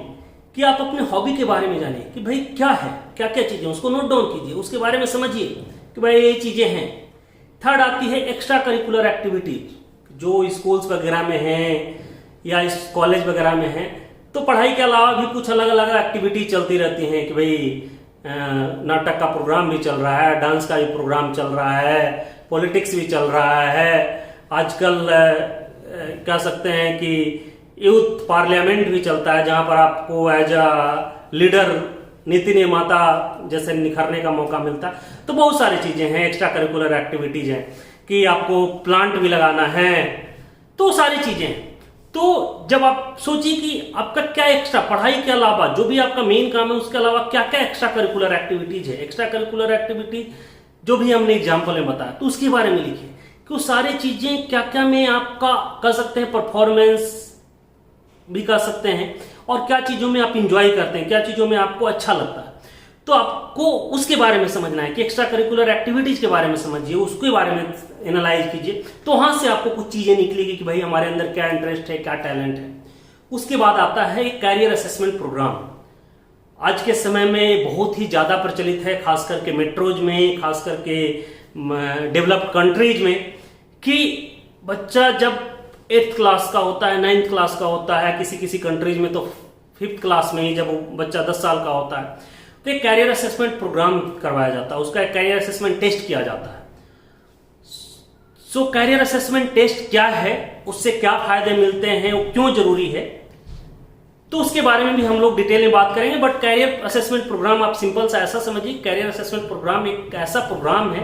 Speaker 1: कि आप अपने हॉबी के बारे में जानिए कि भाई क्या है, क्या क्या चीजें, उसको नोट डाउन कीजिए, उसके बारे में समझिए कि भाई ये चीजें हैं। थर्ड आती है एक्स्ट्रा करिकुलर एक्टिविटीज, जो स्कूल्स वगैरह में हैं या इस कॉलेज वगैरह में हैं। तो पढ़ाई के अलावा भी कुछ अलग अलग एक्टिविटी चलती रहती हैं कि भाई नाटक का प्रोग्राम भी चल रहा है, डांस का भी प्रोग्राम चल रहा है, पॉलिटिक्स भी चल रहा है। आजकल कह सकते हैं कि यूथ पार्लियामेंट भी चलता है, जहां पर आपको एज अ लीडर, नीति निर्माता जैसे निखरने का मौका मिलता है। तो बहुत सारी चीजें हैं, एक्स्ट्रा करिकुलर एक्टिविटीज हैं कि आपको प्लांट भी लगाना है, तो सारी चीजें। तो जब आप सोचिए कि आपका क्या एक्स्ट्रा पढ़ाई के अलावा जो भी आपका मेन काम है उसके अलावा क्या क्या एक्स्ट्रा करिकुलर एक्टिविटीज है। एक्स्ट्रा करिकुलर एक्टिविटीज जो भी हमने एग्जाम्पल में बताया तो उसके बारे में लिखिए कि वो सारी चीजें क्या क्या में आपका कर सकते हैं, परफॉर्मेंस भी कर सकते हैं, और क्या चीजों में आप इंजॉय करते हैं, क्या चीजों में आपको अच्छा लगता है। तो आपको उसके बारे में समझना है कि एक्स्ट्रा करिकुलर एक्टिविटीज के बारे में समझिए, उसके बारे में एनालाइज कीजिए। तो वहां से आपको कुछ चीजें निकलेगी कि भाई हमारे अंदर क्या इंटरेस्ट है, क्या टैलेंट है। उसके बाद आता है कैरियर असेसमेंट प्रोग्राम। आज के समय में बहुत ही ज्यादा प्रचलित है, खास करके मेट्रोज में, खास करके डेवलप्ड कंट्रीज में, कि बच्चा जब 8th क्लास का होता है, 9th क्लास का होता है, किसी किसी कंट्रीज में तो 5th क्लास में ही जब बच्चा 10 साल का होता है तो एक कैरियर असेसमेंट प्रोग्राम करवाया जाता है, उसका एक कैरियर असेसमेंट टेस्ट किया जाता है। सो कैरियर असेसमेंट टेस्ट क्या है, उससे क्या फायदे मिलते हैं, वो क्यों जरूरी है, तो उसके बारे में भी हम लोग डिटेल में बात करेंगे। बट कैरियर असेसमेंट प्रोग्राम आप सिंपल सा ऐसा समझिए, कैरियर असेसमेंट प्रोग्राम एक ऐसा प्रोग्राम है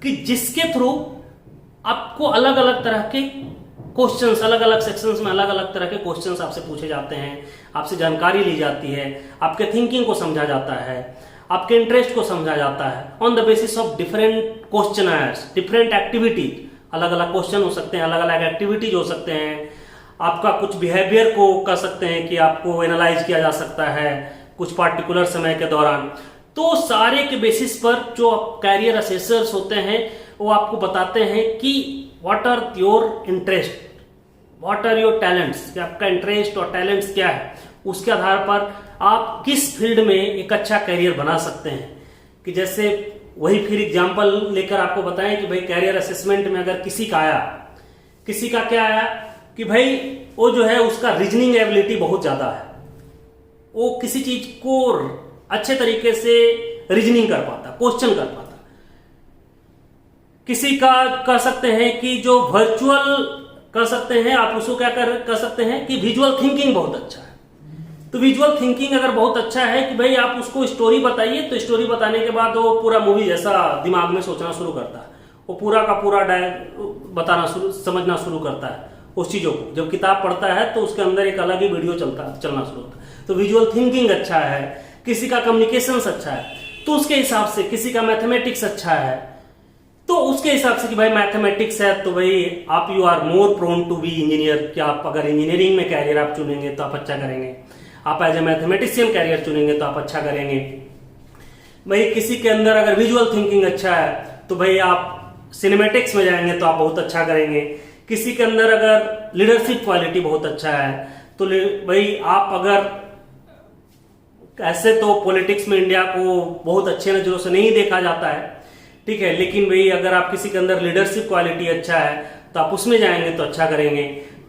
Speaker 1: कि जिसके थ्रू आपको अलग अलग तरह के क्वेश्चंस, अलग अलग सेक्शंस में अलग अलग तरह के क्वेश्चंस आपसे पूछे जाते हैं, आपसे जानकारी ली जाती है, आपके थिंकिंग को समझा जाता है, आपके इंटरेस्ट को समझा जाता है on the basis of different questioners, different activities. अलग अलग क्वेश्चन हो सकते हैं, अलग अलग एक्टिविटीज हो सकते हैं, आपका कुछ बिहेवियर को कर सकते हैं कि आपको एनालाइज किया जा सकता है कुछ पार्टिकुलर समय के दौरान। तो सारे के बेसिस पर जो कैरियर असेसर्स होते हैं वो आपको बताते हैं कि what are your interest, what are your talents, कि आपका इंटरेस्ट और टैलेंट्स क्या है। उसके आधार पर आप किस फील्ड में एक अच्छा करियर बना सकते हैं। कि जैसे वही फिर एग्जांपल लेकर आपको बताएं कि भाई कैरियर असेसमेंट में अगर किसी का आया, किसी का क्या आया कि भाई वो जो है उसका रीजनिंग एबिलिटी बहुत ज्यादा है, वो किसी चीज को अच्छे तरीके से रीजनिंग कर पाता, क्वेश्चन कर पाता। किसी का कह सकते हैं कि जो वर्चुअल कर सकते हैं, आप उसको क्या कर सकते हैं कि विजुअल थिंकिंग बहुत अच्छा है। तो विजुअल थिंकिंग अगर बहुत अच्छा है कि भाई आप उसको स्टोरी बताइए, तो स्टोरी बताने के बाद वो पूरा मूवी जैसा दिमाग में सोचना शुरू करता है, वो पूरा का पूरा समझना शुरू करता है उस चीजों को। जब किताब पढ़ता है तो उसके अंदर एक अलग ही वीडियो चलना शुरू होता है। तो विजुअल थिंकिंग अच्छा है, किसी का कम्युनिकेशन अच्छा है, तो उसके हिसाब से किसी का मैथमेटिक्स अच्छा है, तो उसके हिसाब से कि भाई मैथमेटिक्स है तो भाई आप you are more prone to be engineer, कि आप अगर इंजीनियरिंग में कैरियर आप चुनेंगे तो आप अच्छा करेंगे। आप एज ए मैथमेटिशियन कैरियर चुनेंगे तो आप अच्छा करेंगे। भाई किसी के अंदर अगर विजुअल थिंकिंग अच्छा है तो भाई आप सिनेमेटिक्स में जाएंगे तो आप बहुत अच्छा करेंगे। किसी के अंदर अगर लीडरशिप क्वालिटी बहुत अच्छा है तो भाई आप अगर, ऐसे तो पॉलिटिक्स में इंडिया को बहुत अच्छे नजरों से नहीं देखा जाता है, ठीक है, लेकिन भाई अगर आप किसी के अंदर लीडरशिप क्वालिटी अच्छा है तो आप उसमें जाएंगे तो अच्छा करेंगे।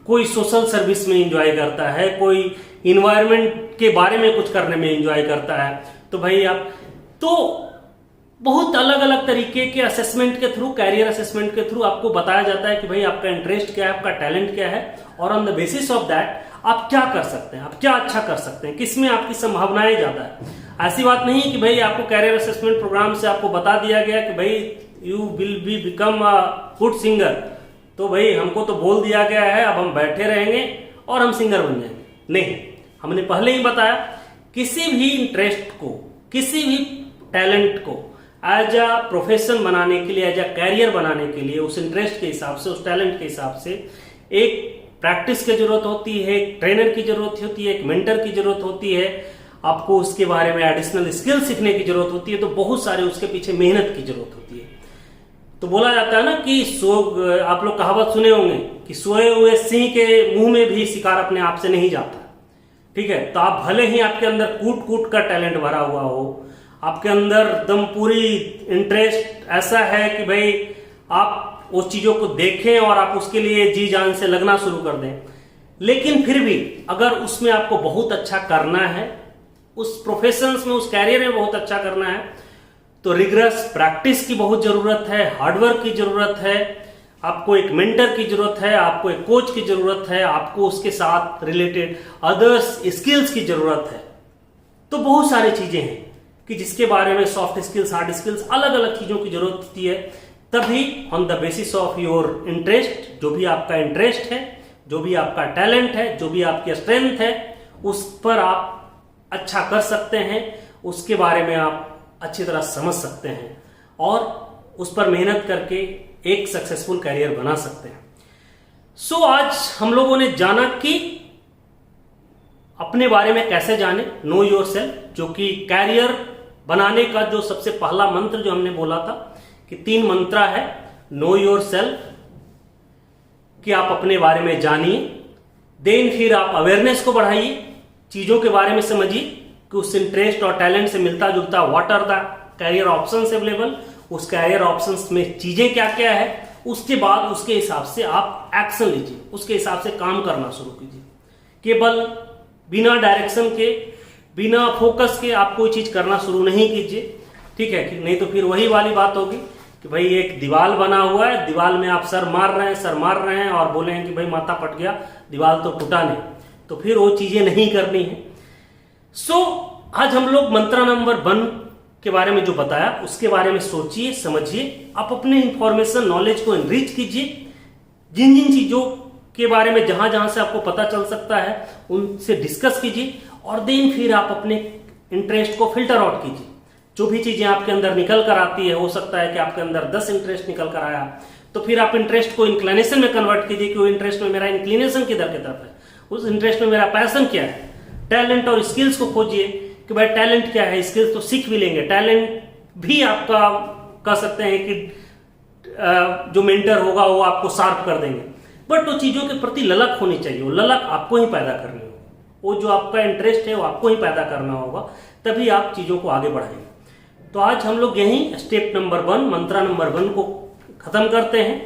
Speaker 1: कोई सोशल सर्विस में एंजॉय करता है, कोई इन्वायरमेंट के बारे में कुछ करने में एंजॉय करता है, तो भाई आप, तो बहुत अलग अलग तरीके के असेसमेंट के थ्रू, कैरियर असेसमेंट के थ्रू आपको बताया जाता है कि भाई आपका इंटरेस्ट क्या है, आपका टैलेंट क्या है, और on the basis of that आप क्या कर सकते हैं, आप क्या अच्छा कर सकते हैं, किसमें आपकी संभावनाएं ज्यादा है। ऐसी बात नहीं कि भाई आपको कैरियर असेसमेंट प्रोग्राम से आपको बता दिया गया कि भाई you will be become a good singer, तो भाई हमको तो बोल दिया गया है अब हम बैठे रहेंगे और हम सिंगर बन जाएंगे। नहीं, हमने पहले ही बताया किसी भी इंटरेस्ट को, किसी भी टैलेंट को एज अ प्रोफेशन बनाने के लिए, एज अ कैरियर बनाने के लिए, उस इंटरेस्ट के हिसाब से, उस टैलेंट के हिसाब से एक प्रैक्टिस की जरूरत होती है, एक ट्रेनर की जरूरत होती है, एक मेंटर की जरूरत होती है, आपको उसके बारे में एडिशनल स्किल सीखने की जरूरत होती है। तो बहुत सारे उसके पीछे मेहनत की जरूरत होती है। तो बोला जाता है ना कि आप लोग कहावत सुने होंगे कि सोए हुए सिंह के मुंह में भी शिकार अपने आप से नहीं जाता, ठीक है। तो आप भले ही आपके अंदर कूट कूट का टैलेंट भरा हुआ हो, आपके अंदर दम पूरी इंटरेस्ट ऐसा है कि भाई आप उस चीजों को देखें और आप उसके लिए जी जान से लगना शुरू कर दें, लेकिन फिर भी अगर उसमें आपको बहुत अच्छा करना है उस प्रोफेशंस में, उस कैरियर में बहुत अच्छा करना है तो रिगरस प्रैक्टिस की बहुत जरूरत है, हार्डवर्क की जरूरत है, आपको एक मेंटर की जरूरत है, आपको एक कोच की जरूरत है, आपको उसके साथ रिलेटेड अदर्स स्किल्स की जरूरत है। तो बहुत सारी चीजें हैं कि जिसके बारे में सॉफ्ट स्किल्स, हार्ड स्किल्स, अलग अलग चीजों की जरूरत होती है। तभी on the basis of your interest, जो भी आपका इंटरेस्ट है, जो भी आपका टैलेंट है, जो भी आपकी स्ट्रेंथ है, उस पर आप अच्छा कर सकते हैं, उसके बारे में आप अच्छी तरह समझ सकते हैं और उस पर मेहनत करके एक सक्सेसफुल कैरियर बना सकते हैं। सो आज हम लोगों ने जाना कि अपने बारे में कैसे जाने, नो योर सेल्फ, जो कि कैरियर बनाने का जो सबसे पहला मंत्र जो हमने बोला था कि 3 मंत्र है, नो योर सेल्फ, कि आप अपने बारे में जानिए, देन फिर आप अवेयरनेस को बढ़ाइए, चीजों के बारे में समझिए कि उस इंटरेस्ट और टैलेंट से मिलता जुलता what are the career options available, उस कैरियर ऑप्शंस में चीजें क्या क्या है, उसके बाद उसके हिसाब से आप एक्शन लीजिए, उसके हिसाब से काम करना शुरू कीजिए। केवल बिना डायरेक्शन के, बिना फोकस के आप कोई चीज करना शुरू नहीं कीजिए, ठीक है, कि नहीं तो फिर वही वाली बात होगी कि भाई एक दीवार बना हुआ है, दीवार में आप सर मार रहे हैं और बोले हैं कि भाई माथा फट गया, दीवार तो टूटा नहीं, तो फिर वो चीजें नहीं करनी है। सो आज हम लोग मंत्र नंबर 1 के बारे में जो बताया उसके बारे में सोचिए, समझिए, आप अपने इंफॉर्मेशन नॉलेज को एनरिच कीजिए, जिन जिन चीजों के बारे में जहां जहां से आपको पता चल सकता है उनसे डिस्कस कीजिए और देन फिर आप अपने इंटरेस्ट को फिल्टर आउट कीजिए। जो भी चीजें आपके अंदर निकल कर आती है, हो सकता है कि आपके अंदर 10 इंटरेस्ट निकल कर आया, तो फिर आप इंटरेस्ट को इंक्लिनेशन में कन्वर्ट कीजिए कि वो इंटरेस्ट में मेरा इंक्लिनेशन किधर की तरफ है, उस इंटरेस्ट में मेरा पैशन क्या है। टैलेंट और स्किल्स को खोजिए कि भाई टैलेंट क्या है, स्किल्स तो सीख भी लेंगे, टैलेंट भी आपका कह सकते हैं कि जो मेंटर होगा वो आपको शार्प कर देंगे, बट वो चीजों के प्रति ललक होनी चाहिए, वो ललक आपको ही पैदा करनी होगी, वो जो आपका इंटरेस्ट है वो आपको ही पैदा करना होगा, तभी आप चीजों को आगे बढ़ाएंगे। तो आज हम लोग यही स्टेप नंबर 1, मंत्र नंबर 1 को खत्म करते हैं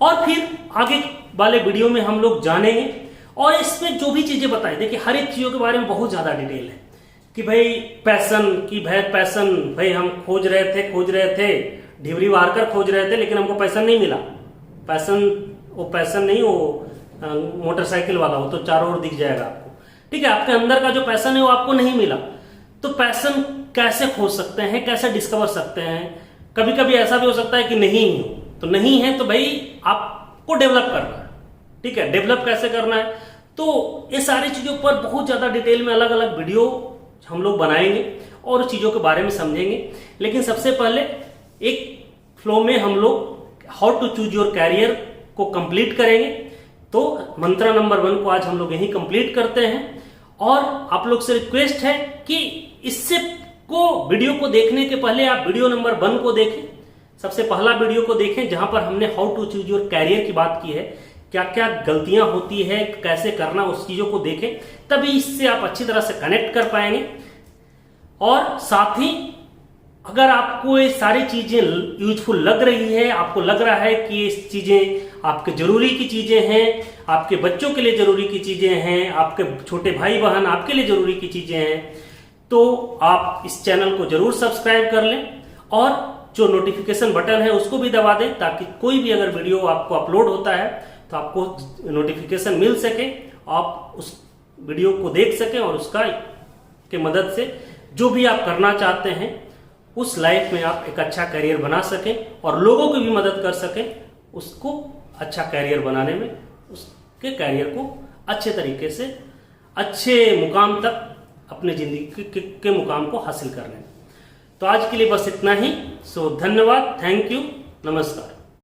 Speaker 1: और फिर आगे वाले वीडियो में हम लोग जानेंगे और इसमें जो भी चीजें बताई, देखिए हर एक चीजों के बारे में बहुत ज्यादा डिटेल है कि भाई पैसन भाई हम खोज रहे थे, ढिबरी वारकर खोज रहे थे लेकिन हमको पैसन नहीं मिला। पैसन नहीं, वो मोटरसाइकिल वाला, वो तो चारों ओर दिख जाएगा आपको, ठीक है, आपके अंदर का जो पैसन है वो आपको नहीं मिला। तो पैसन कैसे खोज सकते हैं, कैसे डिस्कवर सकते हैं। कभी कभी ऐसा भी हो सकता है कि नहीं हो, तो नहीं है तो भाई आपको डेवलप करना है, ठीक है, डेवलप कैसे करना है, तो ये सारी चीजों पर बहुत ज्यादा डिटेल में अलग अलग वीडियो हम लोग बनाएंगे और चीजों के बारे में समझेंगे। लेकिन सबसे पहले एक फ्लो में हम लोग how to choose your career को कंप्लीट करेंगे। तो मंत्र नंबर 1 को आज हम लोग यही कंप्लीट करते हैं और आप लोग से रिक्वेस्ट है कि इससे वीडियो को देखने के पहले आप वीडियो नंबर 1 को देखें, सबसे पहला वीडियो को देखें जहां पर हमने how to choose your career की बात की है, क्या क्या गलतियां होती है, कैसे करना, उस चीजों को देखें, तभी इससे आप अच्छी तरह से कनेक्ट कर पाएंगे। और साथ ही अगर आपको ये सारी चीजें यूजफुल लग रही है, आपको लग रहा है कि ये चीजें आपके जरूरी की चीजें हैं, आपके बच्चों के लिए जरूरी की चीजें हैं, आपके छोटे भाई बहन आपके लिए जरूरी की चीजें हैं, तो आप इस चैनल को जरूर सब्सक्राइब कर लें और जो नोटिफिकेशन बटन है उसको भी दबा दें ताकि कोई भी अगर वीडियो आपको अपलोड होता है तो आपको नोटिफिकेशन मिल सके, आप उस वीडियो को देख सकें और उसका के मदद से जो भी आप करना चाहते हैं उस लाइफ में आप एक अच्छा करियर बना सकें और लोगों की भी मदद कर सकें उसको अच्छा करियर बनाने में, उसके करियर को अच्छे तरीके से अच्छे मुकाम तक अपनी जिंदगी के मुकाम को हासिल करने में। तो आज के लिए बस इतना ही। सो धन्यवाद, थैंक यू, नमस्कार।